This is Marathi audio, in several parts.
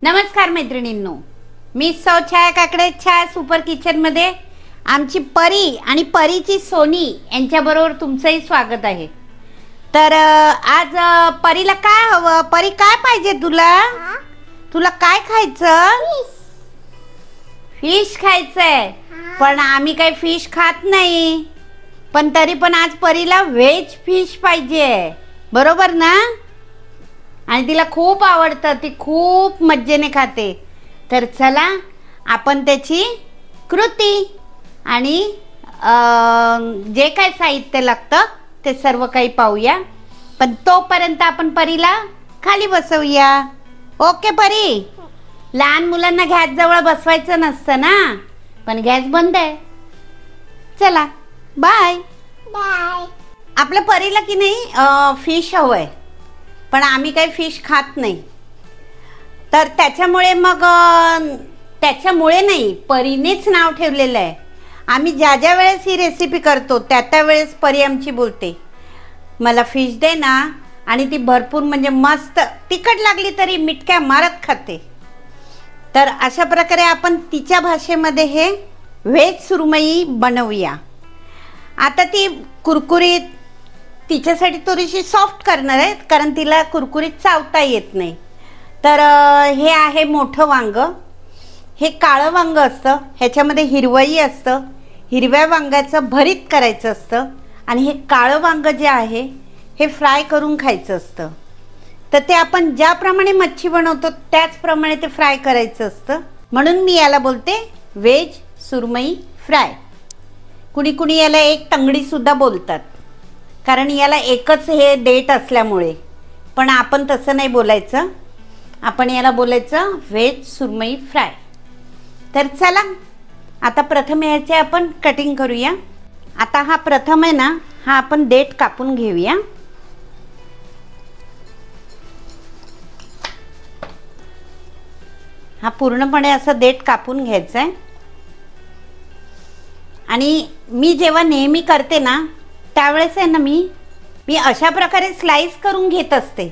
नमस्कार मैत्रिणींनो, मी सौ छाया काकडे छाया सुपर किचनमध्ये आमची परी आणि परीची सोनी यांच्याबरोबर तुमचंही स्वागत आहे। तर आज परीला काय हवं? परी काय पाहिजे तुला? तुला काय खायचं? फिश खायचंय, पण आम्ही काही फिश खात नाही, पण तरी पण आज परीला व्हेज फिश पाहिजे, बरोबर ना? आणि तिला खूप आवडतं, ती खूप मज्जेने खाते। तर चला आपण त्याची कृती आणि जे काय साहित्य लागतं ते सर्व काही पाहूया, पण तोपर्यंत आपण परीला खाली बसवूया। ओके परी? लहान मुलांना गॅस जवळ बसवायचं नसतं ना, पण गॅस बंद आहे। चला बाय बाय। आपल्या परीला की नाही फिश हवंय, पण आम्ही काही फिश खात नाही, तर त्याच्यामुळे नाही, परीनेच नाव ठेवलेलं आहे। आम्ही ज्या ज्या वेळेस ही रेसिपी करतो त्या वेळेस परी आमची बोलते, मला फिश दे ना, आणि ती भरपूर म्हणजे मस्त तिखट लागली तरी मिटक्या मारत खाते। तर अशा प्रकारे आपण तिच्या भाषेमध्ये हे व्हेज सुरमई बनवूया। आता ती कुरकुरीत तिच्यासाठी थोडीशी सॉफ्ट करणार आहे, कारण तिला कुरकुरीत चावता येत नाही। तर हे आहे मोठं वांग, हे काळं वांग असतं, ह्याच्यामध्ये हिरवंही असतं, हिरव्या वांग्याचं भरीत करायचं असतं, आणि हे काळं वांग जे आहे हे फ्राय करून खायचं असतं। तर ते आपण ज्याप्रमाणे मच्छी बनवतो त्याचप्रमाणे ते फ्राय करायचं असतं, म्हणून मी याला बोलते व्हेज सुरमई फ्राय। कुणी कुणी याला एक तंगडी सुद्धा बोलतात, कारण याला एकच हे डेट असल्यामुळे, पण आपण तसं नाही बोलायचं, आपण याला बोलायचं व्हेज सुरमई फ्राय। तर चला आता प्रथम याचे आपण कटिंग करूया। आता हा प्रथम आहे ना, हा आपण देठ कापून घेऊया। हा पूर्णपणे असं देठ कापून घ्यायचं आहे, आणि मी जेव्हा नेहमी करते ना त्यावेळेस आहे ना मी अशा प्रकारे स्लाइस करून घेत असते,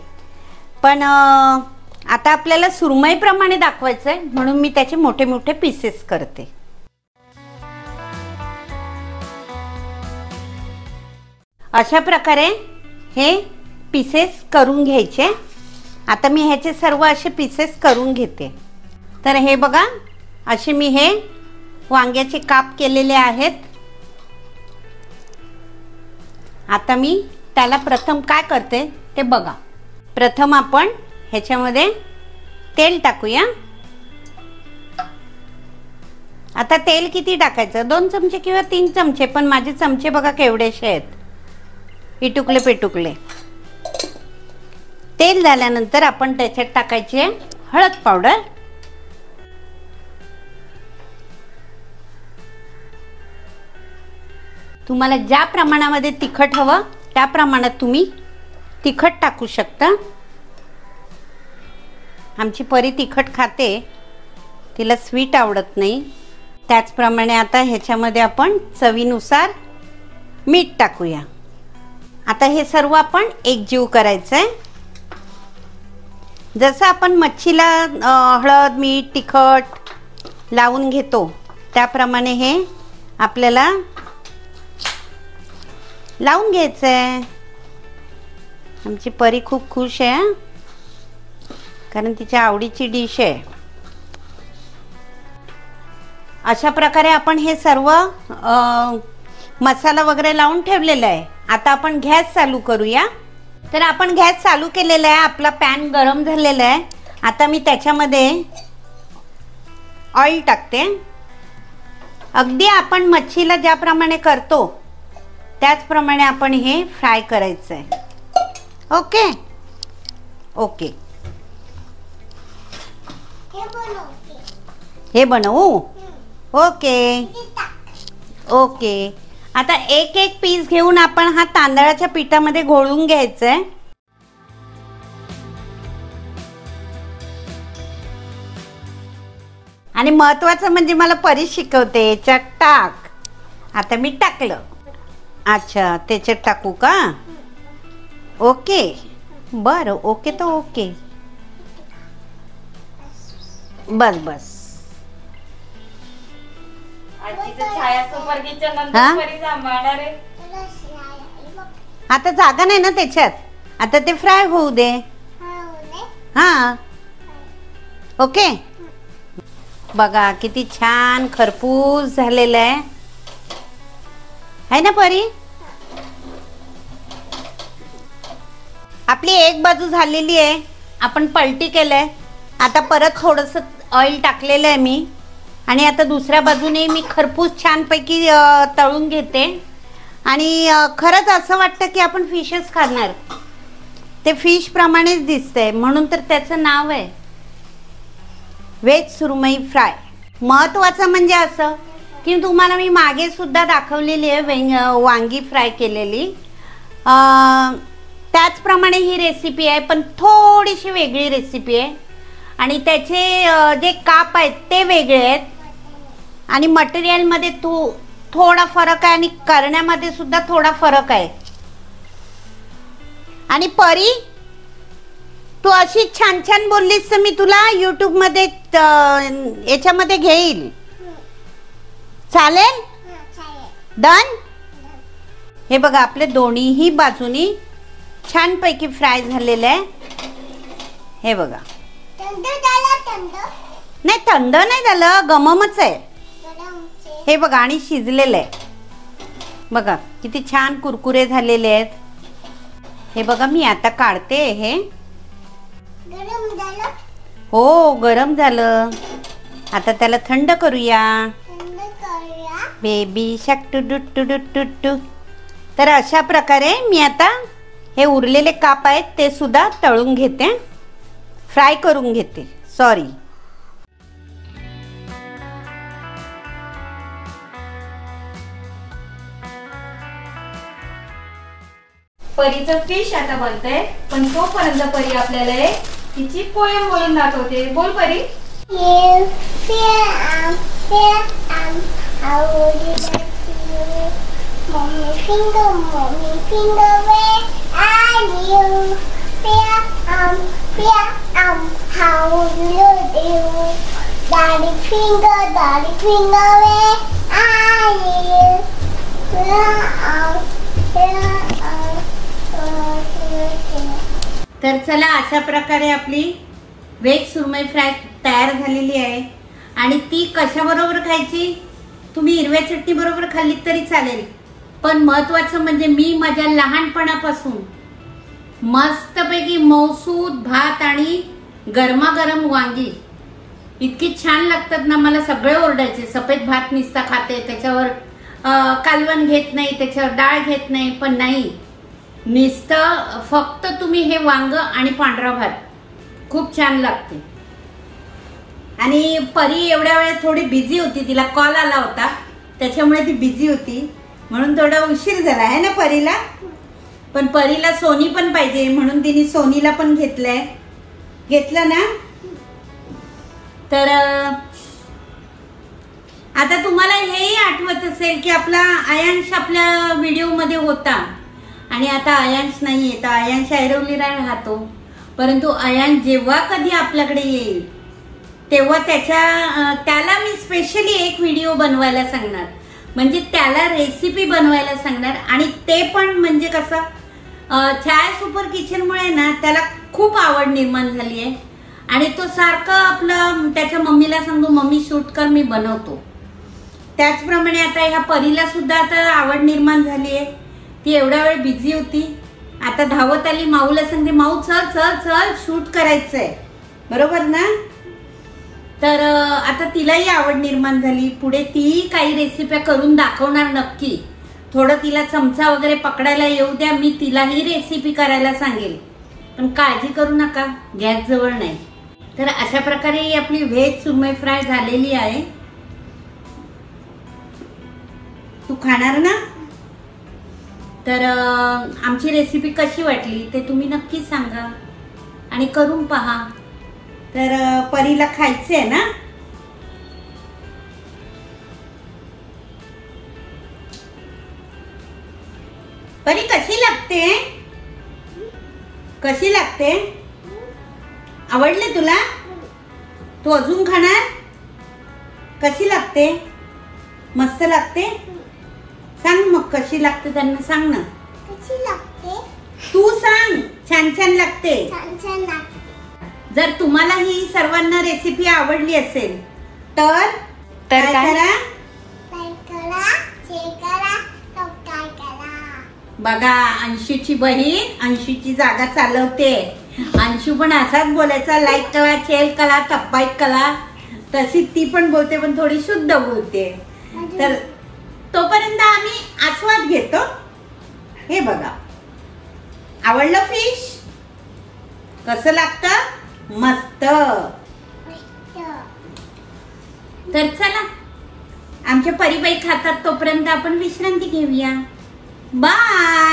पण आता आपल्याला सुरमईप्रमाणे दाखवायचं आहे, म्हणून मी त्याचे मोठे मोठे पीसेस करते। अशा प्रकारे हे पीसेस करून घ्यायचे। आता मी ह्याचे सर्व असे पीसेस करून घेते। तर हे बघा, असे मी हे वांग्याचे काप केलेले आहेत। आता मी त्याला प्रथम काय करते ते बघा। प्रथम आपण ह्याच्यामध्ये तेल टाकूया। आता तेल किती टाकायचं? 2 चमचे किंवा 3 चमचे, पण माझे चमचे बघा केवढेशे आहेत, इटुकले पेटुकले। तेल झाल्यानंतर आपण त्याच्यात टाकायचे हळद पावडर, तुम्हाला ज्या प्रमाणामध्ये तिखट हवं त्या प्रमाणात तुम्ही तिखट टाकू शकता। आमची परी तिखट खाते, तिला स्वीट आवडत नाही, त्याचप्रमाणे आता ह्याच्यामध्ये आपण चवीनुसार मीठ टाकूया। आता हे सर्व आपण एकजीव करायचं आहे। जसं आपण मच्छीला हळद मीठ तिखट लावून घेतो त्याप्रमाणे हे आपल्याला लावून घ्यायचं आहे। आमची परी खूप खुश आहे, कारण तिच्या आवडीची डिश आहे। अशा प्रकारे आपण हे सर्व मसाला वगैरे लावून ठेवलेला आहे। आता आपण गॅस चालू करूया। तर आपण गॅस चालू केलेला आहे, आपला पॅन गरम झालेला आहे। आता मी त्याच्यामध्ये ऑइल टाकते। अगदी आपण मच्छीला ज्याप्रमाणे करतो त्याचप्रमाणे आपण हे फ्राय करायचं आहे। ओके ओके, हे बनवू? Okay okay. आता एक एक पीस घेऊन आपण हा तांदळाच्या पिठामध्ये घोळून घ्यायचा आहे। आणि महत्त्वाचं म्हणजे मला परी शिकवते, याच्यात टाक। आता मी टाकलं। अच्छा, त्याच्यात टाकू का? ओके, बरं, ओके, तर ओके। बस बस. आजीचं छाया सुपर किचन नंतर परी सांभाळणार आहे. आता जागा नाही ना त्याच्यात. आता ते फ्राय होऊ दे. हा ओके. बघा किती छान खरपूस झालेलं आहे ना परी. आपली एक बाजू झालेली आहे. आपण पलटी केलंय. आता परत थोडंसं ऑइल टाकलेलं आहे मी आणि आता दुसऱ्या बाजूने मी खरपूस छानपैकी तळून घेते. आणि खरंच असं वाटतं की आपण फिशच खाणार. ते फिश प्रमाणेच दिसतंय म्हणून तर त्याचं नाव आहे व्हेज सुरमई फ्राय. महत्त्वाचं म्हणजे असं की तुम्हाला मी मागे सुद्धा दाखवलेली आहे वांगी फ्राय केलेली. त्याचप्रमाणे ही रेसिपी आहे पण थोडीशी वेगळी रेसिपी आहे. आणि त्याचे जे काप आहेत ते वेगळे आहेत आणि मटेरियलमध्ये थोडा फरक आहे आणि करण्यामध्ये सुद्धा थोडा फरक आहे. आणि परी तू अशी छान छान बोललीस तर मी तुला यूट्यूबमध्ये याच्यामध्ये घेईल. चालेल. डन. हे बघा आपले दोन्हीही बाजूनी छानपैकी फ्राय झालेलं आहे. हे बघा. नाही थंड नाही झालं गममच आहे. हे बघा आणि शिजलेलं आहे. बघा किती छान कुरकुरे झालेले आहेत. हे बघा मी आता काढते. हे हो गरम झालं. आता त्याला थंड करूया. Baby shark doo doo doo doo doo doo. तर अशा प्रकारे मी आता हे उरलेले काप आहेत ते सुद्धा तळून घेते. फ्राय करून घेते. सॉरी. परीचं फिश आता बनतंय पण तोपर्यंत परी आपल्याला तिची पोयम बोलून दाखवते. बोल परी. Mommy finger, where are you? How do you do? Daddy finger, where are you? तर चला अशा प्रकारे आपली व्हेज सुरमई फ्राय तयार झालेली आहे. आणि ती कशाबरोबर खायची. तुम्ही हिरव्या चटणी बरोबर खाल्ली तरी चालेल पण महत्त्वाचं म्हणजे मी माझ्या लहानपणापासून मस्तपैकी मौसूद भात आणि गरमागरम वांगी इतकी छान लागतात ना. मला सगळे ओरडायचे सफेद भात निस्ता खाते त्याच्यावर कालवण घेत नाही त्याच्यावर डाळ घेत नाही. पण नाही निस्तं फक्त तुम्ही हे वांग आणि पांढरा भात खूप छान लागते. आणि परी एवढ्या वेळेत थोडी बिझी होती. तिला कॉल आला होता त्याच्यामुळे ती बिझी होती म्हणून थोडा उशीर झाला आहे ना परीला. पण परीला सोनी पण पाहिजे म्हणून तिने सोनीला पण घेतलं ना. तर आता तुम्हाला हेही आठवत असेल की आपला आयांश आपल्या व्हिडिओमध्ये होता आणि आता आयांश नाही आहे. तर आयांश ऐरोलीला राहतो परंतु आयांश जेव्हा कधी आपल्याकडे येईल तेव्हा त्याला मी स्पेशली एक व्हिडिओ बनवायला सांगणार. म्हणजे त्याला रेसिपी बनवायला सांगणार. आणि ते पण म्हणजे कसं छाया सुपर किचनमुळे ना त्याला खूप आवड निर्माण झाली आहे. आणि तो सारखं आपलं त्याच्या मम्मीला सांगतो मम्मी शूट कर मी बनवतो. त्याचप्रमाणे आता ह्या परीला सुद्धा आता आवड निर्माण झाली आहे. ती एवढा वेळ बिझी होती आता धावत आली. माऊला सांगते माऊ चल चल चल शूट करायचंय. बरोबर ना. तर आता तिलाही आवड निर्माण झाली. पुढे तीही काही रेसिपी करून दाखवणार नक्की. थोडं तिला चमचा वगैरे पकडायला येऊ द्या. मी तिलाही रेसिपी करायला सांगेल पण काळजी करू नका गॅस जवळ नाही. तर अशा प्रकारे ही आपली व्हेज सुरमई फ्राय झालेली आहे. तू खाणार ना. तर आमची रेसिपी कशी वाटली ते तुम्ही नक्की सांगा आणि करून पहा. तर परीला खायचे आहे ना. परी कशी लागते. कशी लागते. आवडले तुला. तू अजून खाणार? कशी लागते? मस्त लागते? सांग मग कशी लागते त्यांना सांग ना. कशी लागते? तू सांग. छान छान लागते. छान छान लागते. जर तुम्हाला ही सर्वांना रेसिपी आवडली असेल तर तर काय? करा? लाईक करा, शेअर करा, सबस्क्राईब करा. बघा अंशूची बहीण अंशूची जागा चालवते. अंशू पण असाच बोलायचा, लाईक करा, शेअर करा, सबस्क्राईब करा. तशी ती पण बोलते, पण थोडी शुद्ध बोलते. तर तोपर्यंत आम्ही आस्वाद घेतो. हे बघा, आवडलं फिश? कसं लागतं? मस्त. मस्त. तर चला, आमच्या परीबाई खातात तोपर्यंत आपण विश्रांती घेऊया. बाय.